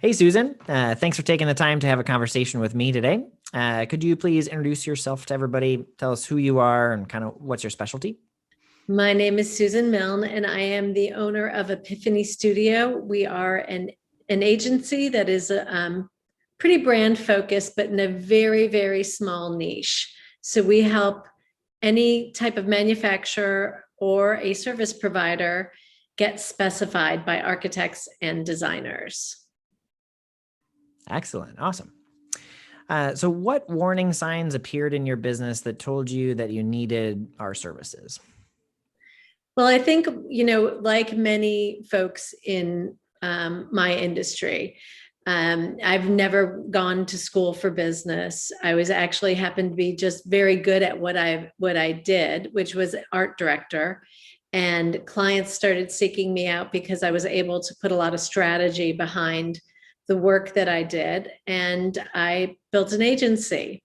Hey, Susan. Thanks for taking the time to have a conversation with me today. Could you please introduce yourself to everybody? Tell us who you are and kind of what's your specialty? My name is Susan Milne, and I am the owner of Epiphany Studio. We are an agency that is pretty brand focused, but in a very, very small niche. So we help any type of manufacturer or a service provider get specified by architects and designers. Excellent. Awesome. So what warning signs appeared in your business that told you that you needed our services? Well, I think, like many folks in my industry, I've never gone to school for business. I was actually happened to be just very good at what I did, which was art director. And clients started seeking me out because I was able to put a lot of strategy behind the work that I did. And I built an agency.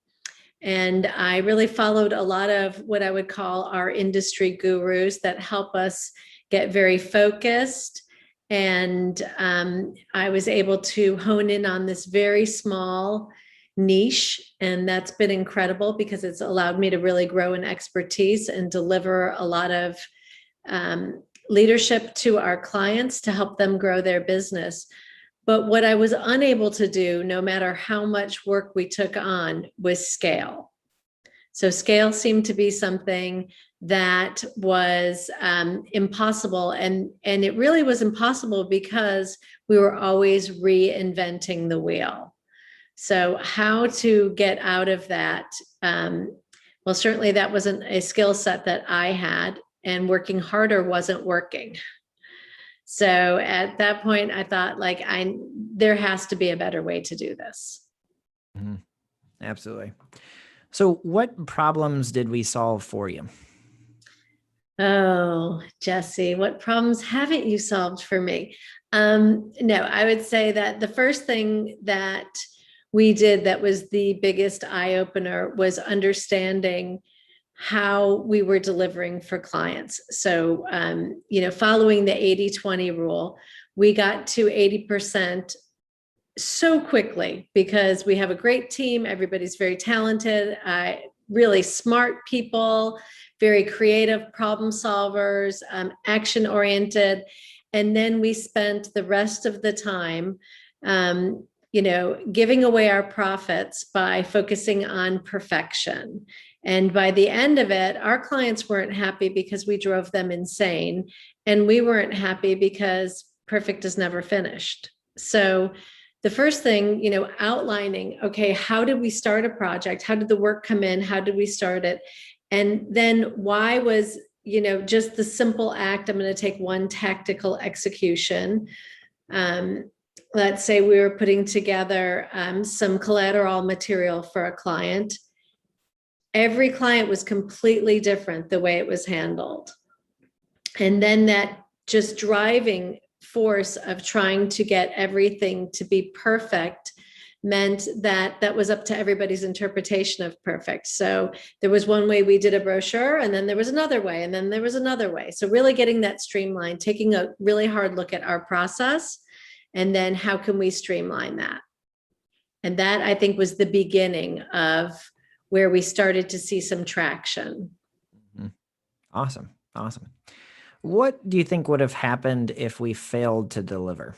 And I really followed a lot of what I would call our industry gurus that help us get very focused. And I was able to hone in on this very small niche. And that's been incredible because it's allowed me to really grow in expertise and deliver a lot of leadership to our clients to help them grow their business. But what I was unable to do, no matter how much work we took on, was scale. So scale seemed to be something that was impossible. And it really was impossible because we were always reinventing the wheel. So how to get out of that? Well, certainly that wasn't a skill set that I had, and working harder wasn't working. So at that point, I thought there has to be a better way to do this. Mm-hmm. Absolutely. So what problems did we solve for you? Oh, Jesse, what problems haven't you solved for me? No, I would say that the first thing that we did that was the biggest eye opener was understanding how we were delivering for clients. So, following the 80-20 rule, we got to 80% so quickly because we have a great team. Everybody's very talented, really smart people, very creative problem solvers, action oriented. And then we spent the rest of the time, giving away our profits by focusing on perfection. And by the end of it, our clients weren't happy because we drove them insane. And we weren't happy because perfect is never finished. So the first thing, outlining, okay, how did we start a project? How did the work come in? How did we start it? And then why was, just the simple act, I'm going to take one tactical execution. Let's say we were putting together some collateral material for a client. Every client was completely different the way it was handled. And then that just driving force of trying to get everything to be perfect meant that that was up to everybody's interpretation of perfect. So there was one way we did a brochure, and then there was another way, and then there was another way. So really getting that streamlined, taking a really hard look at our process, and then how can we streamline that? And that, I think, was the beginning of where we started to see some traction. Mm-hmm. Awesome. Awesome. What do you think would have happened if we failed to deliver?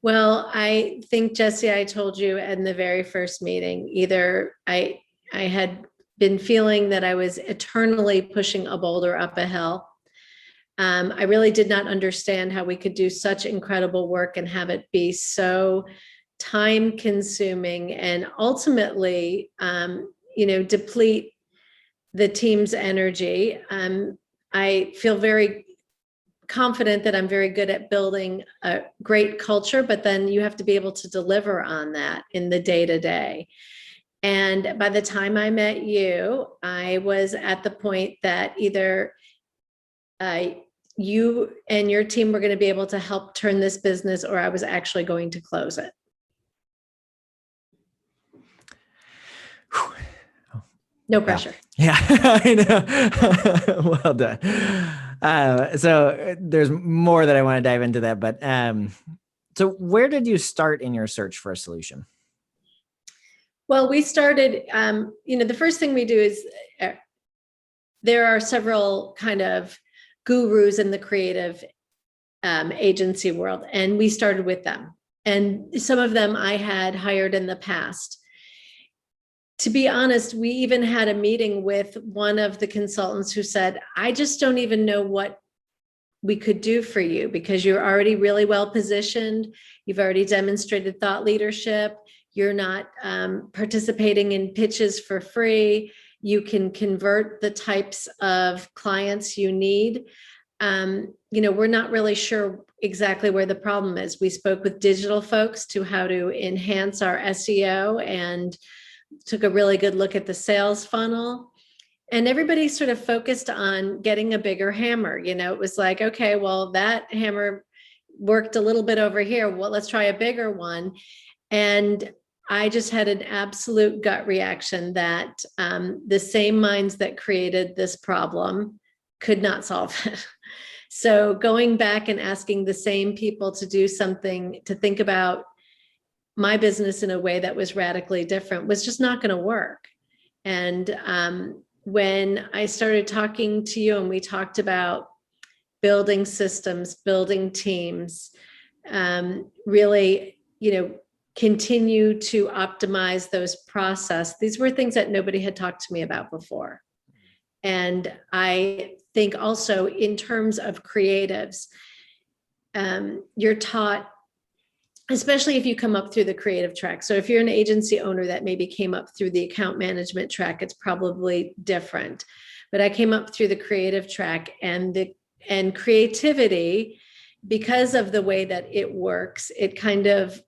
Well, I think, Jesse, I told you in the very first meeting, either I had been feeling that I was eternally pushing a boulder up a hill. I really did not understand how we could do such incredible work and have it be so time consuming and ultimately, deplete the team's energy. I feel very confident that I'm very good at building a great culture, but then you have to be able to deliver on that in the day-to-day. And by the time I met you, I was at the point that either you and your team were going to be able to help turn this business, or I was actually going to close it. No pressure. Yeah, I know. Well done. So there's more that I want to dive into that, but So where did you start in your search for a solution? Well, we started, the first thing we do is there are several kind of gurus in the creative agency world, and we started with them. And some of them I had hired in the past. To be honest, we even had a meeting with one of the consultants who said, I just don't even know what we could do for you because you're already really well positioned. You've already demonstrated thought leadership. You're not participating in pitches for free. You can convert the types of clients you need. We're not really sure exactly where the problem is. We spoke with digital folks to how to enhance our SEO and took a really good look at the sales funnel. And everybody sort of focused on getting a bigger hammer. It was like, okay, well, that hammer worked a little bit over here. Well, let's try a bigger one. And I just had an absolute gut reaction that the same minds that created this problem could not solve it. So going back and asking the same people to do something, to think about my business in a way that was radically different was just not going to work. And when I started talking to you and we talked about building systems, building teams, really, continue to optimize those processes. These were things that nobody had talked to me about before. And I think also in terms of creatives, you're taught, especially if you come up through the creative track. So if you're an agency owner that maybe came up through the account management track, it's probably different. But I came up through the creative track, and creativity, because of the way that it works, it kind of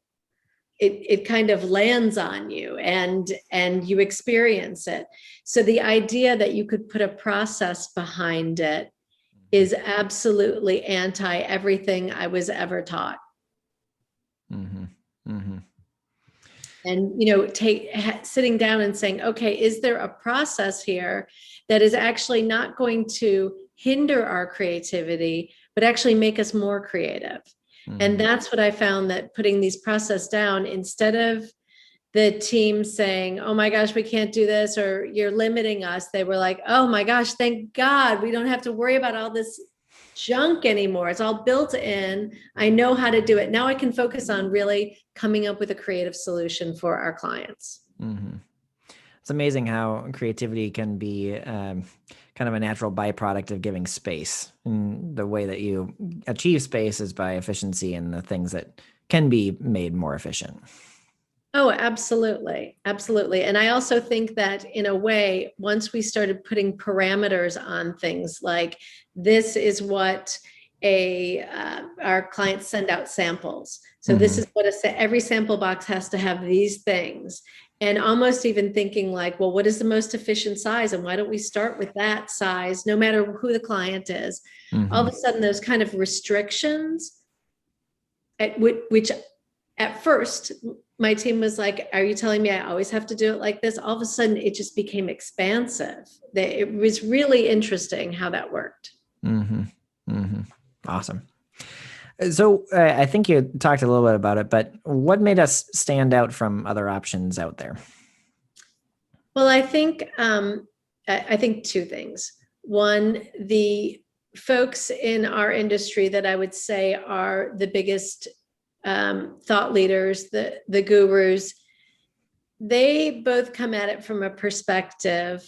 lands on you and you experience it. So the idea that you could put a process behind it is absolutely anti everything I was ever taught. Mm-hmm. Mm-hmm. And sitting down and saying, okay, is there a process here that is actually not going to hinder our creativity, but actually make us more creative? Mm-hmm. And that's what I found, that putting these process down, instead of the team saying, oh my gosh, we can't do this, or you're limiting us, they were like, oh my gosh, thank God we don't have to worry about all this junk anymore. It's all built in. I know how to do it. Now I can focus on really coming up with a creative solution for our clients. Mm-hmm. It's amazing how creativity can be kind of a natural byproduct of giving space. And the way that you achieve space is by efficiency and the things that can be made more efficient. Oh, absolutely. Absolutely. And I also think that in a way, once we started putting parameters on things like, this is what our clients send out samples. So mm-hmm. This is what every sample box has to have these things. And almost even thinking like, well, what is the most efficient size? And why don't we start with that size, no matter who the client is? Mm-hmm. All of a sudden, those kind of restrictions, which at first, my team was like, are you telling me I always have to do it like this? All of a sudden, it just became expansive. It was really interesting how that worked. Mm-hmm. Mm-hmm. Awesome. So I think you talked a little bit about it, but what made us stand out from other options out there? Well, I think two things. One, the folks in our industry that I would say are the biggest thought leaders, the gurus, they both come at it from a perspective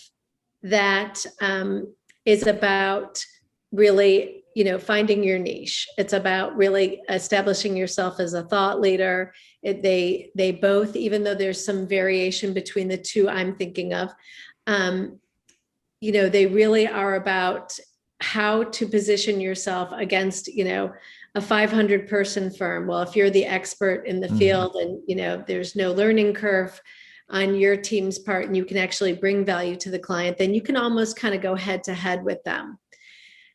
that is about really, finding your niche. It's about really establishing yourself as a thought leader. They both, even though there's some variation between the two I'm thinking of, they really are about how to position yourself against, a 500 person firm. Well, if you're the expert in the mm-hmm. field and, there's no learning curve on your team's part and you can actually bring value to the client, then you can almost kind of go head to head with them.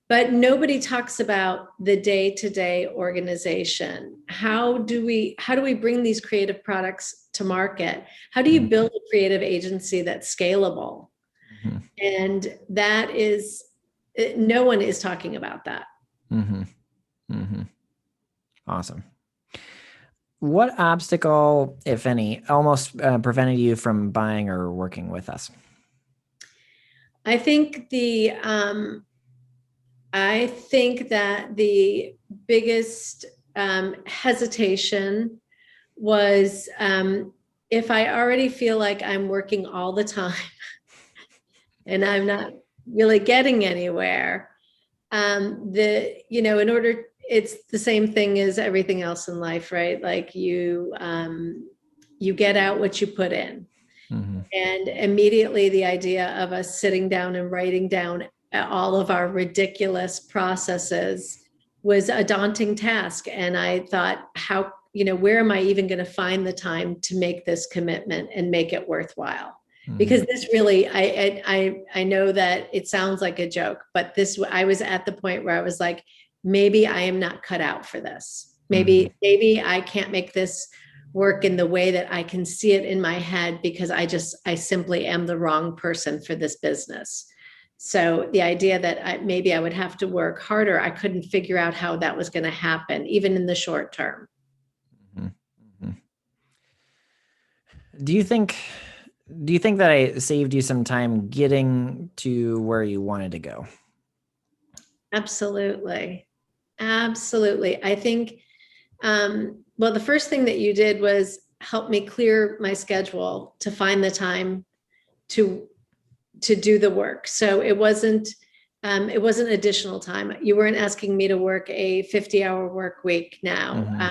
But nobody talks about the day-to-day organization. How do we bring these creative products to market? How do you build a creative agency that's scalable? Mm-hmm. And that is, no one is talking about that. Mm-hmm. Mm-hmm. Awesome. What obstacle, if any, almost prevented you from buying or working with us? I think that the biggest hesitation was if I already feel like I'm working all the time and I'm not really getting anywhere. In order, it's the same thing as everything else in life, right? Like you get out what you put in. Mm-hmm. And immediately the idea of us sitting down and writing down all of our ridiculous processes was a daunting task. And I thought, where am I even going to find the time to make this commitment and make it worthwhile? Mm-hmm. Because this really, I know that it sounds like a joke, but I was at the point where I was like, maybe I am not cut out for this. Mm-hmm. Maybe I can't make this work in the way that I can see it in my head because I simply am the wrong person for this business. So the idea that maybe I would have to work harder, I couldn't figure out how that was going to happen, even in the short term. Mm-hmm. Do you think do you think that I saved you some time getting to where you wanted to go? Absolutely. Absolutely. I think, well, the first thing that you did was help me clear my schedule to find the time to do the work. So it wasn't additional time. You weren't asking me to work a 50-hour work week now Mm-hmm.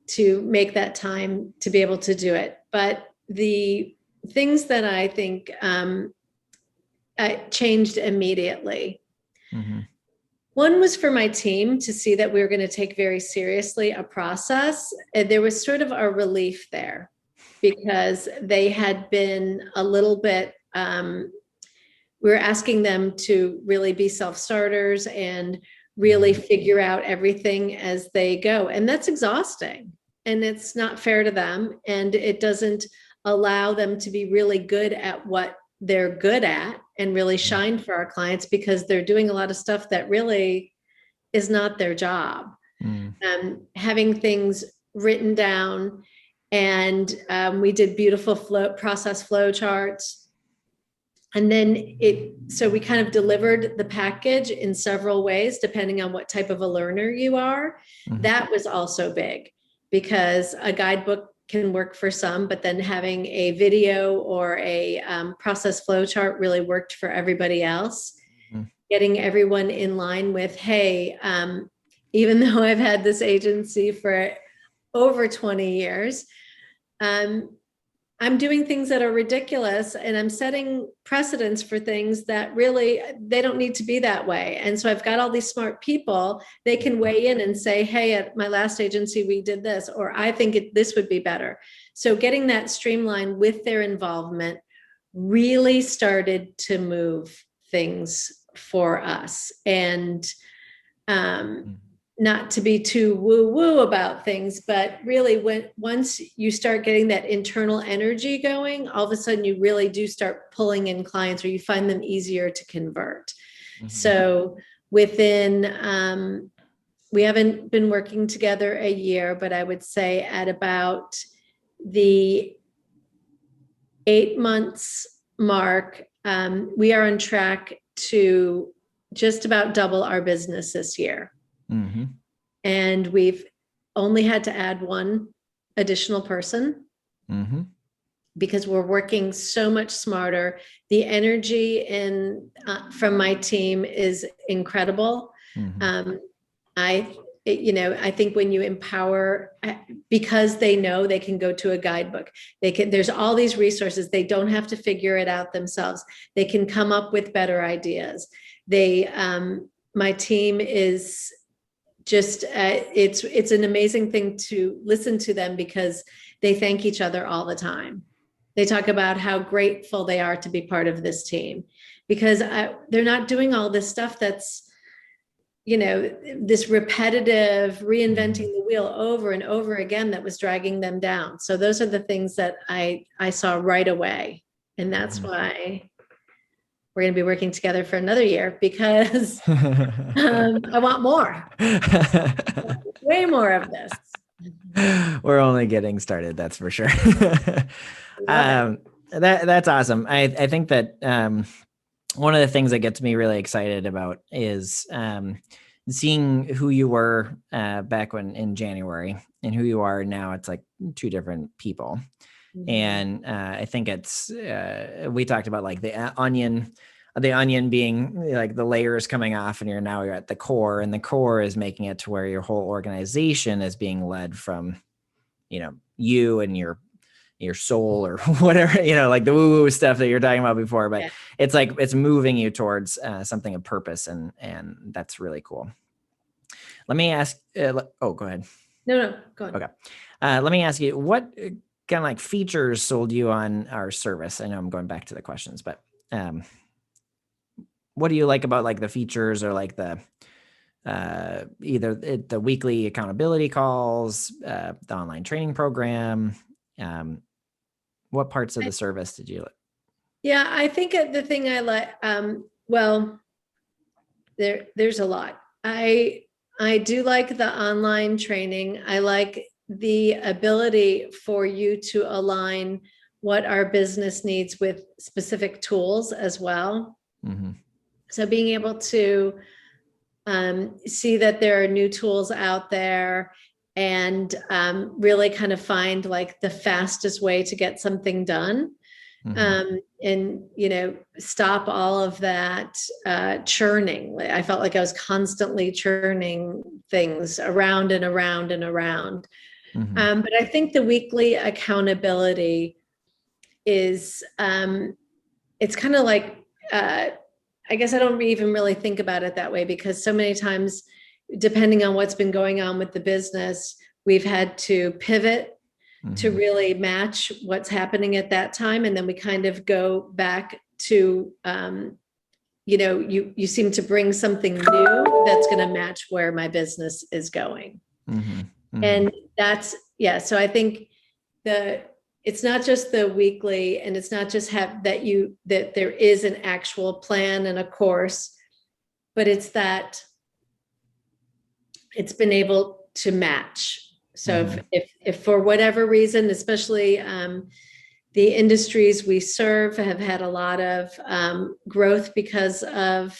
to make that time to be able to do it. But the things that I think changed immediately. Mm-hmm. One was for my team to see that we were going to take very seriously a process. And there was sort of a relief there because they had been a little bit, we were asking them to really be self-starters and really figure out everything as they go. And that's exhausting and it's not fair to them. And it doesn't allow them to be really good at what they're good at and really shine for our clients because they're doing a lot of stuff that really is not their job. Mm-hmm. Having things written down and we did beautiful process flow charts. And then so we kind of delivered the package in several ways, depending on what type of a learner you are. Mm-hmm. That was also big because a guidebook can work for some, but then having a video or a process flow chart really worked for everybody else. Mm-hmm. Getting everyone in line with, hey, even though I've had this agency for over 20 years, I'm doing things that are ridiculous and I'm setting precedents for things that really, they don't need to be that way. And so I've got all these smart people, they can weigh in and say, hey, at my last agency, we did this, or I think this would be better. So getting that streamlined with their involvement really started to move things for us. And not to be too woo-woo about things, but really once you start getting that internal energy going, all of a sudden you really do start pulling in clients or you find them easier to convert. Mm-hmm. So we haven't been working together a year, but I would say at about the 8 months mark, we are on track to just about double our business this year. Mm-hmm. And we've only had to add one additional person mm-hmm. because we're working so much smarter. The energy from my team is incredible. Mm-hmm. I think when you empower, because they know they can go to a guidebook, there's all these resources. They don't have to figure it out themselves. They can come up with better ideas. My team is just it's an amazing thing to listen to them because they thank each other all the time. They talk about how grateful they are to be part of this team because they're not doing all this stuff that's, this repetitive reinventing the wheel over and over again that was dragging them down. So those are the things that I saw right away. And that's why we're going to be working together for another year because I want more, way more of this. We're only getting started, that's for sure. Love it. That's awesome. I think that one of the things that gets me really excited about is seeing who you were back when in January and who you are now. It's like two different people. Mhm. And I think it's we talked about like the onion being like the layers coming off, and you're at the core, and the core is making it to where your whole organization is being led from you and your soul or whatever, like the woo woo stuff that you're talking about before, but Yeah. it's like it's moving you towards something of purpose, and that's really cool. Let me ask oh, go ahead. No, no, go on. Okay. Let me ask you, what kind of like features sold you on our service? I know I'm going back to the questions, but um, what do you like about like the features, or like the either the weekly accountability calls, the online training program? What parts of the service did you like? Yeah, I think the thing I like, well, there's a lot. I do like the online training. I like the ability for you to align what our business needs with specific tools as well. Mm-hmm. So being able to see that there are new tools out there, and really kind of find like the fastest way to get something done, Mm-hmm. and stop all of that churning. I felt like I was constantly churning things around and around and around. Mm-hmm. But I think the weekly accountability is, it's kind of like, uh, I guess I don't even really think about it that way, because so many times, depending on what's been going on with the business, we've had to pivot to Mm-hmm. really match what's happening at that time. And then we kind of go back to, you seem to bring something new that's going to match where my business is going. Mm-hmm. Mm-hmm. And that's, yeah. So I think the, it's not just the weekly, and it's not just that there is an actual plan and a course, but it's that it's been able to match. So Mm-hmm. if for whatever reason, especially the industries we serve have had a lot of growth because of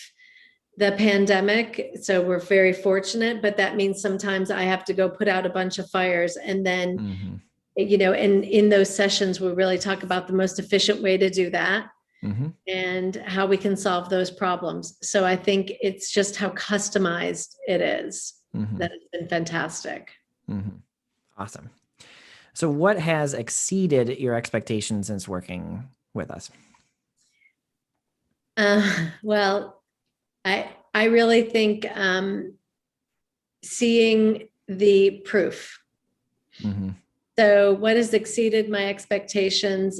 the pandemic. So we're very fortunate, but that means sometimes I have to go put out a bunch of fires. And then, Mm-hmm. and in those sessions, we really talk about the most efficient way to do that Mm-hmm. and how we can solve those problems. So I think it's just how customized it is Mm-hmm. that has been fantastic. Mm-hmm. Awesome. So what has exceeded your expectations since working with us? Well, I really think seeing the proof. Mm-hmm. So what has exceeded my expectations?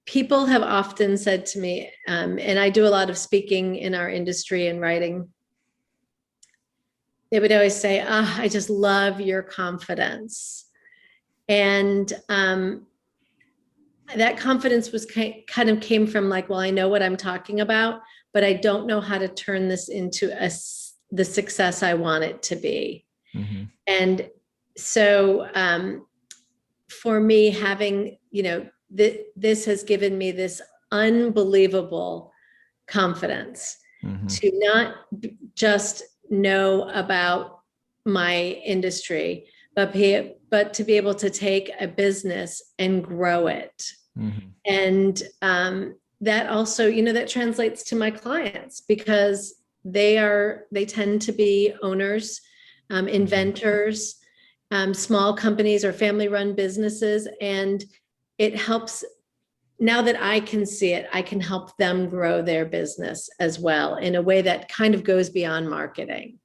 People have often said to me, and I do a lot of speaking in our industry and writing, they would always say, "Ah, I just love your confidence." And that confidence was kind of came from like, well, I know what I'm talking about, but I don't know how to turn this into the success I want it to be. Mm-hmm. And so for me, having, this has given me this unbelievable confidence Mm-hmm. to not just know about my industry, but to be able to take a business and grow it. Mm-hmm. And that also, that translates to my clients, because they tend to be owners, inventors, small companies or family run businesses. And it helps, now that I can see it, I can help them grow their business as well in a way that kind of goes beyond marketing.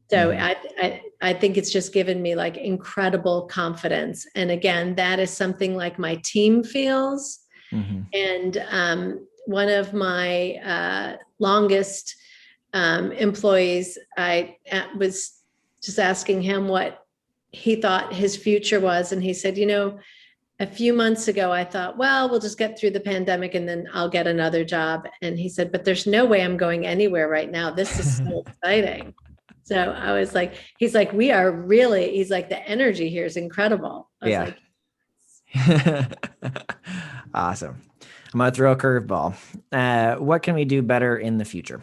So Mm-hmm. I think it's just given me like incredible confidence. And again, that is something like my team feels. Mm-hmm. And one of my longest employees, I was just asking him what he thought his future was. And he said, a few months ago, I thought, well, we'll just get through the pandemic and then I'll get another job. And he said, but there's no way I'm going anywhere right now. This is so exciting. So I was like, he's like, we are really, he's like, the energy here is incredible. I was Yeah. like, Awesome. I'm gonna throw a curveball. What can we do better in the future?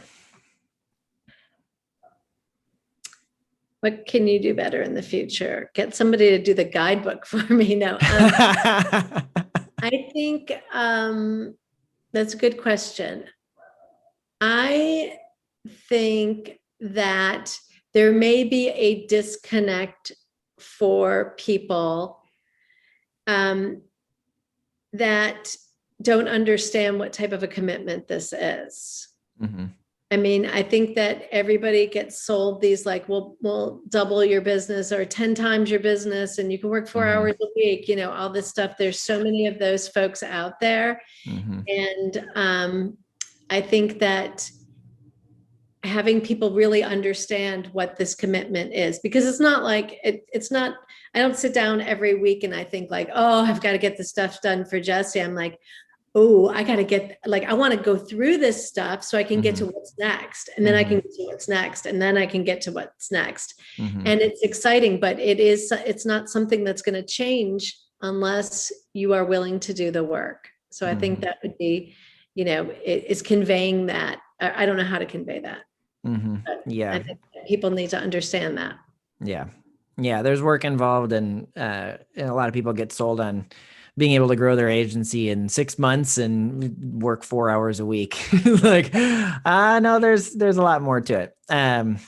what can you do better in the future? Get somebody to do the guidebook for me. No, I think that's a good question. I think that there may be a disconnect for people that don't understand what type of a commitment this is. Mhm. I mean, I think that everybody gets sold these like, we'll double your business or 10 times your business and you can work 4 hours a week, all this stuff. There's so many of those folks out there. Mhm. And I think that having people really understand what this commitment is, because it's not like it's not, I don't sit down every week and I think like, oh, I've got to get the stuff done for Jesse. I'm like, oh, I got to get, like, I want to go through this stuff so I can get to what's next. And then I can get to what's next. And then I can get to what's next. Mhm. And it's exciting, but it's not something that's going to change unless you are willing to do the work. So I think Mhm. that would be, it's conveying that. I don't know how to convey that. Mhm. But I Yeah. think people need to understand that. Yeah. Yeah. There's work involved, and a lot of people get sold on being able to grow their agency in 6 months and work 4 hours a week. Like, no, there's a lot more to it. And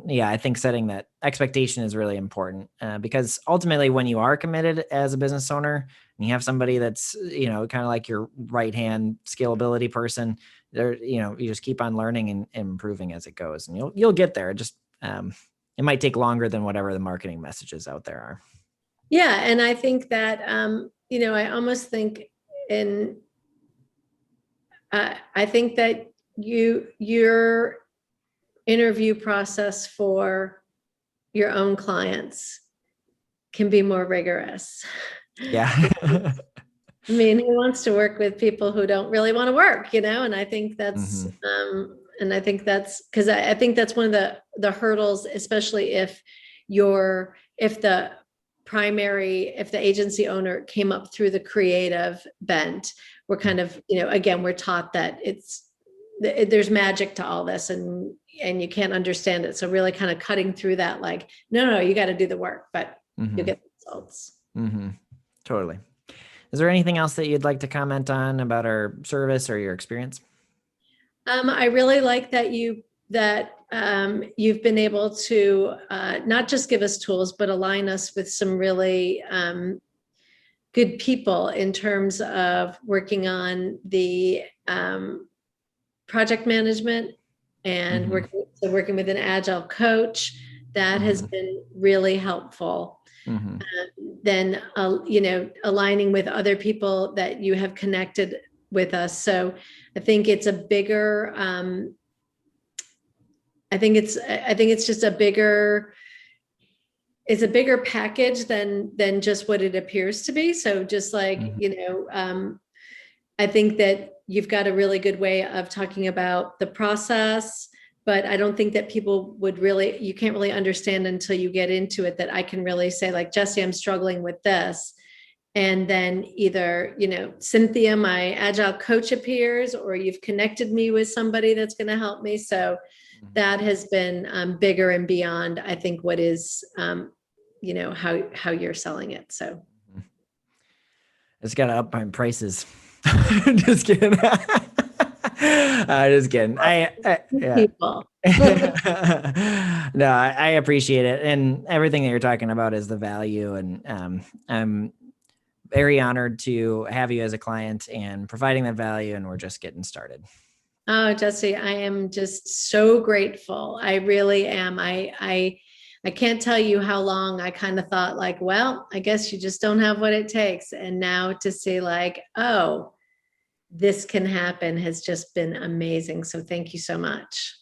yeah, I think setting that expectation is really important, because ultimately, when you are committed as a business owner, and you have somebody that's, kind of like your right hand scalability person, there, you just keep on learning and improving as it goes, and you'll get there. Just it might take longer than whatever the marketing messages out there are. Yeah. And I think that, I almost think in, I think that your interview process for your own clients can be more rigorous. Yeah. I mean, who wants to work with people who don't really want to work, And I think that's, Hmm. because I think that's one of the hurdles, especially if the agency owner came up through the creative bent, we're kind of, again, we're taught that there's magic to all this and you can't understand it. So really kind of cutting through that, like, no, you got to do the work, but you'll Hmm. get the results. Hmm. Totally. Is there anything else that you'd like to comment on about our service or your experience? I really like that you've been able to not just give us tools, but align us with some really good people in terms of working on the project management and Hmm. working with an agile coach. That has Hmm. been really helpful. Hmm. Then, aligning with other people that you have connected with us. So I think it's a bigger, I think it's just it's a bigger package than just what it appears to be. So just like, Hmm. I think that you've got a really good way of talking about the process, but I don't think that you can't really understand until you get into it, that I can really say like, Jesse, I'm struggling with this. And then either, Cynthia, my agile coach, appears, or you've connected me with somebody that's going to help me. So that has been bigger and beyond, I think, what is, how you're selling it. So It's got to up my prices. Just kidding. Just kidding. Yeah. people. No, I appreciate it. And everything that you're talking about is the value. And I'm very honored to have you as a client and providing that value. And we're just getting started. Oh, Jesse, I am just so grateful. I really am. I can't tell you how long I kind of thought like, well, I guess you just don't have what it takes. And now to see like, oh, this can happen has just been amazing. So thank you so much.